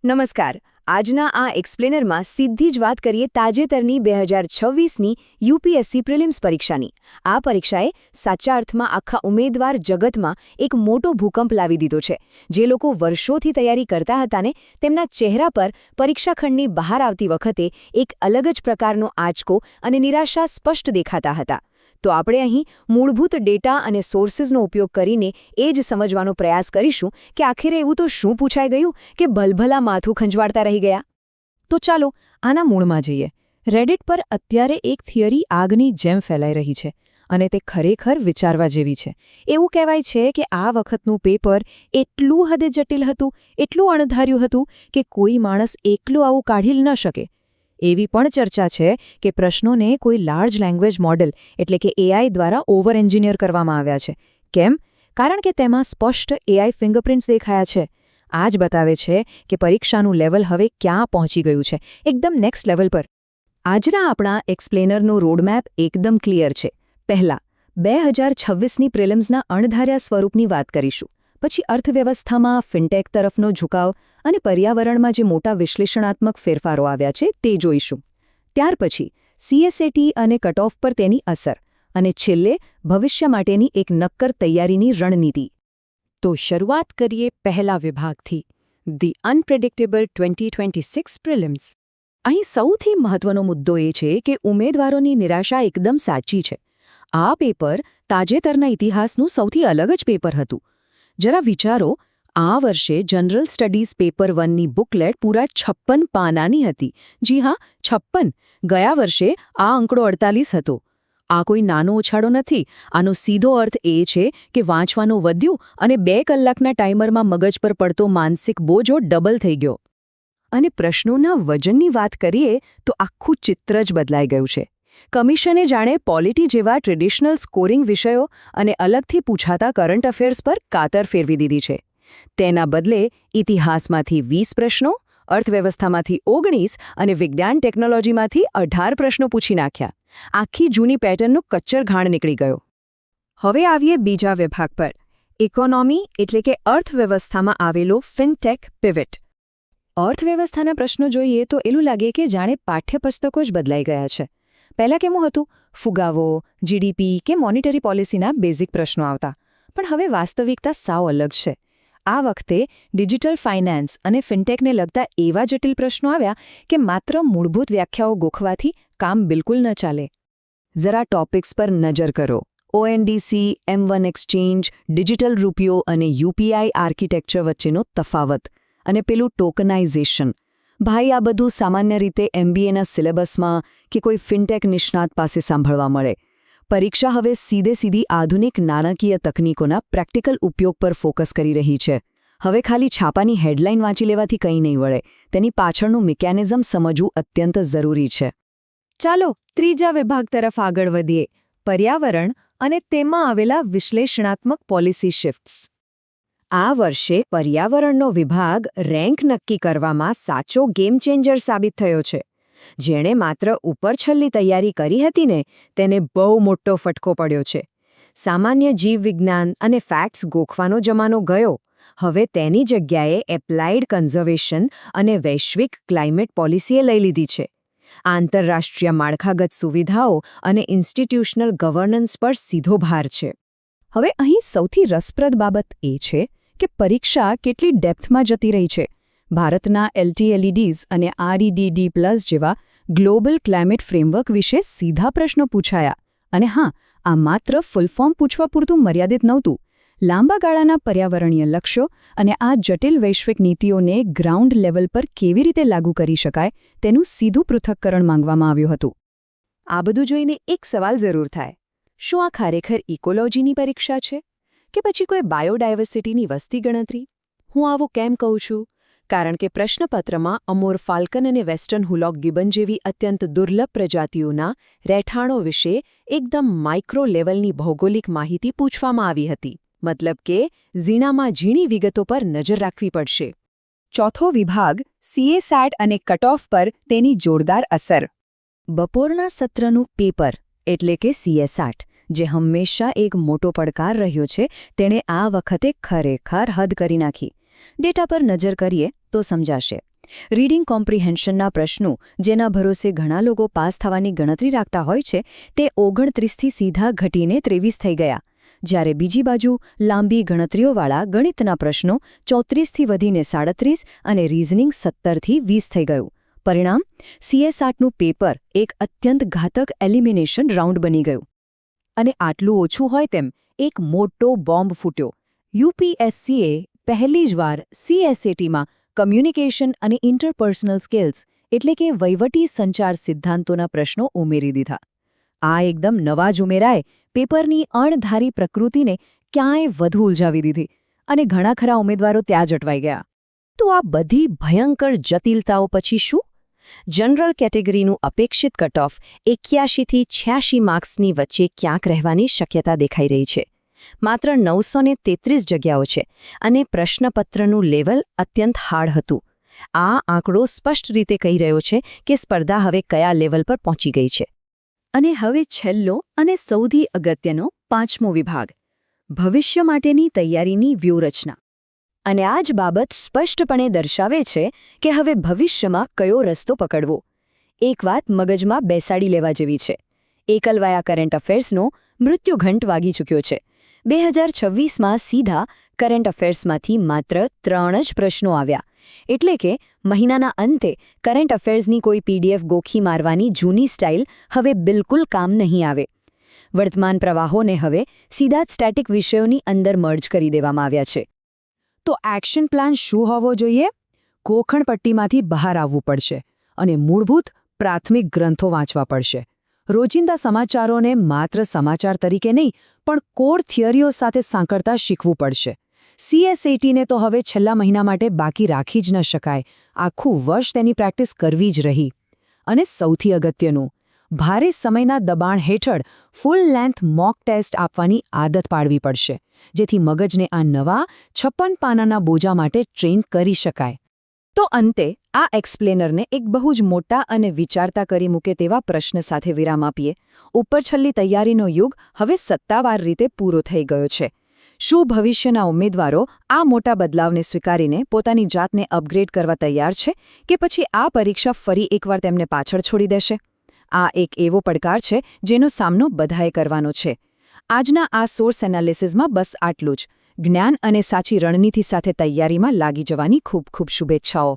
નમસ્કાર. આજના આ એક્સપ્લેનરમાં સીધી જ વાત કરીએ તાજેતરની 2026ની યુપીએસસી પ્રિલિમ્સ પરીક્ષાની. આ પરીક્ષાએ સાચા અર્થમાં આખા ઉમેદવાર જગતમાં એક મોટો ભૂકંપ લાવી દીધો છે. જે લોકો વર્ષોથી તૈયારી કરતા હતા ને તેમના ચહેરા પર પરીક્ષાખંડની બહાર આવતી વખતે એક અલગ જ પ્રકારનો આંચકો અને નિરાશા સ્પષ્ટ દેખાતા હતા. તો આપણે અહીં મૂળભૂત ડેટા અને સોર્સિસનો ઉપયોગ કરીને એ જ સમજવાનો પ્રયાસ કરીશું કે આખરે એવું તો શું પૂછાઈ ગયું કે ભલભલા માથું ખંજવાળતા રહી ગયા. તો ચાલો આના મૂળમાં જઈએ. રેડિટ પર અત્યારે એક થિયરી આગની જેમ ફેલાઈ રહી છે અને તે ખરેખર વિચારવા જેવી છે. એવું કહેવાય છે કે આ વખતનું પેપર એટલું હદે જટિલ હતું, એટલું અણધાર્યું હતું કે કોઈ માણસ એકલો આવું કાઢી ન શકે. એવી પણ ચર્ચા છે કે પ્રશ્નોને કોઈ લાર્જ લેંગ્વેજ મોડેલ એટલે કે એઆઈ દ્વારા ઓવર એન્જિનિયર કરવામાં આવ્યા છે. કેમ? કારણ કે તેમાં સ્પષ્ટ એઆઈ ફિંગરપ્રિન્ટ્સ દેખાયા છે. આ જ બતાવે છે કે પરીક્ષાનું લેવલ હવે ક્યાં પહોંચી ગયું છે, એકદમ નેક્સ્ટ લેવલ પર. આજના આપણા એક્સપ્લેનરનો રોડમેપ એકદમ ક્લિયર છે. પહેલા 2026ની પ્રિલિમ્સના અણધાર્યા સ્વરૂપની વાત કરીશું. પછી અર્થવ્યવસ્થામાં ફિનટેક તરફનો ઝુકાવ અને પર્યાવરણમાં જે મોટા વિશ્લેષણાત્મક ફેરફારો આવ્યા છે તે જોઈશું. ત્યાર પછી સીએસએટી અને કટઓફ પર તેની અસર અને છેલ્લે ભવિષ્ય માટેની એક નક્કર તૈયારીની રણનીતિ. તો શરૂઆત કરીએ પહેલા વિભાગથી, ધી અનપ્રેડિક્ટેબલ 2026 પ્રિલિમ્સ. અહીં સૌથી મહત્વનો મુદ્દો એ છે કે ઉમેદવારોની નિરાશા એકદમ સાચી છે. આ પેપર તાજેતરના ઇતિહાસનું સૌથી અલગ જ પેપર હતું. જરા વિચારો, આ વર્ષે જનરલ સ્ટડીઝ પેપર 1ની બુકલેટ પૂરા 56 પાનાની હતી. જી હા, 56. ગયા વર્ષે આ આંકડો 48 હતો. આ કોઈ નાનો ઉછાળો નથી. આનો સીધો અર્થ એ છે કે વાંચવાનું વધ્યું અને 2 કલાકના ટાઈમરમાં મગજ પર પડતો માનસિક બોજો ડબલ થઈ ગયો. અને પ્રશ્નોના વજનની વાત કરીએ તો આખું ચિત્ર જ બદલાઈ ગયું છે. કમિશને જાણે પોલિટી જેવા ટ્રેડિશનલ સ્કોરિંગ વિષયો અને અલગથી પૂછાતા કરંટ અફેર્સ પર કાતર ફેરવી દીધી છે. તેના બદલે ઇતિહાસમાંથી 20 પ્રશ્નો, અર્થવ્યવસ્થામાંથી 19 અને વિજ્ઞાન ટેકનોલોજીમાંથી 18 પ્રશ્નો પૂછી નાખ્યા. આખી જૂની પેટર્નનો કચ્ચરઘાણ નીકળી ગયો. હવે આવીએ બીજા વિભાગ પર, ઇકોનોમી એટલે કે અર્થવ્યવસ્થામાં આવેલો ફિનટેક પિવટ. અર્થવ્યવસ્થાના પ્રશ્નો જોઈએ તો એવું લાગે કે જાણે પાઠ્યપુસ્તકો જ બદલાઈ ગયા છે. પહેલાં કેવું હતું? ફુગાવો, જીડીપી કે મોનિટરી પોલિસીના બેઝિક પ્રશ્નો આવતા. પણ હવે વાસ્તવિકતા સાવ અલગ છે. આ વખતે ડિજિટલ ફાઇનાન્સ અને ફિનટેકને લગતા એવા જટિલ પ્રશ્નો આવ્યા કે માત્ર મૂળભૂત વ્યાખ્યાઓ ગોખવાથી કામ બિલકુલ ન ચાલે. જરા ટોપિક્સ પર નજર કરો. ઓએનડીસી, M1 એક્સચેન્જ, ડિજિટલ રૂપિયો અને યુપીઆઈ આર્કિટેક્ચર વચ્ચેનો તફાવત અને પેલું ટોકનાઇઝેશન. ભાઈ, આ બધું સામાન્ય રીતે MBAના સિલેબસમાં કે કોઈ ફિનટેક નિષ્ણાત પાસે સાંભળવા મળે. પરીક્ષા હવે સીધી આધુનિક નાણાકીય તકનીકોના પ્રેક્ટિકલ ઉપયોગ પર ફોકસ કરી રહી છે. હવે ખાલી છાપાની હેડલાઇન વાંચી લેવાથી કંઈ નહીં વળે. તેની પાછળનું મિકેનિઝમ સમજવું અત્યંત જરૂરી છે. ચાલો ત્રીજા વિભાગ તરફ આગળ વધીએ, પર્યાવરણ અને તેમાં આવેલા વિશ્લેષણાત્મક પોલિસી શિફ્ટ્સ. આ વર્ષે પર્યાવરણનો વિભાગ રેન્ક નક્કી કરવામાં સાચો ગેમ ચેન્જર સાબિત થયો છે. જેણે માત્ર ઉપરછલ્લી તૈયારી કરી હતી ને તેને બહુ મોટો ફટકો પડ્યો છે. સામાન્ય જીવવિજ્ઞાન અને ફેક્ટ્સ ગોખવાનો જમાનો ગયો. હવે તેની જગ્યાએ એપ્લાઇડ કન્ઝર્વેશન અને વૈશ્વિક ક્લાઇમેટ પોલિસીએ લઈ લીધી છે. આંતરરાષ્ટ્રીય માળખાગત સુવિધાઓ અને ઇન્સ્ટિટ્યુશનલ ગવર્નન્સ પર સીધો ભાર છે. હવે અહીં સૌથી રસપ્રદ બાબત એ છે કે પરીક્ષા કેટલી ડેપ્થમાં જતી રહી છે. ભારતના LTLEDs અને REDD+ જેવા ગ્લોબલ ક્લાઇમેટ ફ્રેમવર્ક વિશે સીધા પ્રશ્નો પૂછાયા. અને હા, આ માત્ર ફૂલ ફોર્મ પૂછવા પૂરતું મર્યાદિત નહોતું. લાંબા ગાળાના પર્યાવરણીય લક્ષ્યો અને આ જટિલ વૈશ્વિક નીતિઓને ગ્રાઉન્ડ લેવલ પર કેવી રીતે લાગુ કરી શકાય તેનું સીધું પૃથક્કરણ માંગવામાં આવ્યું હતું. આ બધું જોઈને એક સવાલ જરૂર થાય. શું આ ખરેખર ઇકોલોજીની પરીક્ષા છે કે પછી કોઈ બાયોડાયવર્સિટીની વસ્તી ગણતરી? હું આવું કેમ કહું છું? કારણ કે પ્રશ્નપત્રમાં અમોર ફાલ્કન અને વેસ્ટર્ન હુલોક ગિબન જેવી અત્યંત દુર્લભ પ્રજાતિઓના રહેઠાણો વિશે એકદમ માઇક્રો લેવલની ભૌગોલિક માહિતી પૂછવામાં આવી હતી. મતલબ કે ઝીણામાં ઝીણી વિગતો પર નજર રાખવી પડશે. ચોથો વિભાગ, CASAT અને કટઓફ પર તેની જોરદાર અસર. બપોરના સત્રનું પેપર એટલે કે CASAT, જે હંમેશા એક મોટો પડકાર રહ્યો છે, તેણે આ વખતે ખરેખર હદ કરી નાખી. ડેટા પર નજર કરીએ તો સમજાશે. રીડિંગ કોમ્પ્રિહેન્શનના પ્રશ્નો જેના ભરોસે ઘણા લોકો પાસ થવાની ગણતરી રાખતા હોય છે તે 29થી સીધા ઘટીને 23 થઈ ગયા, જ્યારે બીજી બાજુ લાંબી ગણતરીઓવાળા ગણિતના પ્રશ્નો 34થી વધીને 37 અને રીઝનિંગ 17થી 20 થઈ ગયું. પરિણામ CS8નું પેપર એક અત્યંત ઘાતક એલિમિનેશન રાઉન્ડ બની ગયું. અને આટલું ઓછું હોય તેમ એક મોટો બોમ્બ ફૂટ્યો. UPSCએ પહેલી જ વાર CSATમાં કમ્યુનિકેશન અને ઇન્ટરપર્સનલ સ્કિલ્સ એટલે કે વહીવટી સંચાર સિદ્ધાંતોના પ્રશ્નો ઉમેરી દીધા. આ એકદમ નવા જ ઉમેરાએ પેપરની અણધારી પ્રકૃતિને ક્યાંય વધુ ઉલઝાવી દીધી અને ઘણા ખરા ઉમેદવારો ત્યાં જ અટવાઈ ગયા. તો આ બધી ભયંકર જટિલતાઓ પછી શું? જનરલ કેટેગરીનું અપેક્ષિત કટઓફ 81થી 86 માર્ક્સની વચ્ચે ક્યાંક રહેવાની શક્યતા દેખાઈ રહી છે. માત્ર 933 જગ્યાઓ છે અને પ્રશ્નપત્રનું લેવલ અત્યંત હાર્ડ હતું. આ આંકડો સ્પષ્ટ રીતે કહી રહ્યો છે કે સ્પર્ધા હવે કયા લેવલ પર પહોંચી ગઈ છે. અને હવે છેલ્લો અને સૌથી અગત્યનો 5મો વિભાગ, ભવિષ્ય માટેની તૈયારીની વ્યૂહરચના. અને આ જ બાબત સ્પષ્ટપણે દર્શાવે છે કે હવે ભવિષ્યમાં કયો રસ્તો પકડવો. એક વાત મગજમાં બેસાડી લેવા જેવી છે. એકલવાયા કરંટ અફેર્સનો મૃત્યુઘંટ વાગી ચૂક્યો છે. 2026માં સીધા કરંટ અફેર્સમાંથી માત્ર 3 જ પ્રશ્નો આવ્યા. એટલે કે મહિનાના અંતે કરંટ અફેર્સની કોઈ PDF ગોખી મારવાની જૂની સ્ટાઇલ હવે બિલકુલ કામ નહીં આવે. વર્તમાન પ્રવાહોને હવે સીધા જ સ્ટેટિક વિષયોની અંદર મર્જ કરી દેવામાં આવ્યા છે. તો એક્શન પ્લાન શું હોવો જોઈએ? ગોખણપટ્ટીમાંથી બહાર આવવું પડશે અને મૂળભૂત પ્રાથમિક ગ્રંથો વાંચવા પડશે. રોજિંદા સમાચારોને માત્ર સમાચાર તરીકે નહીં પણ કોર થિયરીઓ સાથે સાંકળતા શીખવું પડશે. CSATને તો હવે છેલ્લા મહિના માટે બાકી રાખી જ ન શકાય. આખું વર્ષ તેની પ્રેક્ટિસ કરવી જ રહી. અને સૌથી અગત્યનું, ભારે સમયના દબાણ હેઠળ ફૂલ લેન્થ મોક ટેસ્ટ આપવાની આદત પાડવી પડશે, જેથી મગજને આ નવા 56 પાનાના બોજા માટે ટ્રેન કરી શકાય. તો અંતે આ એક્સપ્લેનરને એક બહુ જ મોટા અને વિચારતા કરી મૂકે તેવા પ્રશ્ન સાથે વિરામ આપીએ. ઉપરછલ્લી તૈયારીનો યુગ હવે સત્તાવાર રીતે પૂરો થઈ ગયો છે. શું ભવિષ્યના ઉમેદવારો આ મોટા બદલાવને સ્વીકારીને પોતાની જાતને અપગ્રેડ કરવા તૈયાર છે કે પછી આ પરીક્ષા ફરી એકવાર તેમને પાછળ છોડી દેશે? આ એક એવો પડકાર છે જેનો સામનો બધાએ કરવાનો છે. આજના આ સોર્સ એનાલિસિસમાં બસ આટલું જ. જ્ઞાન અને સાચી રણનીતિ સાથે તૈયારીમાં લાગી જવાની ખૂબ ખૂબ શુભેચ્છાઓ.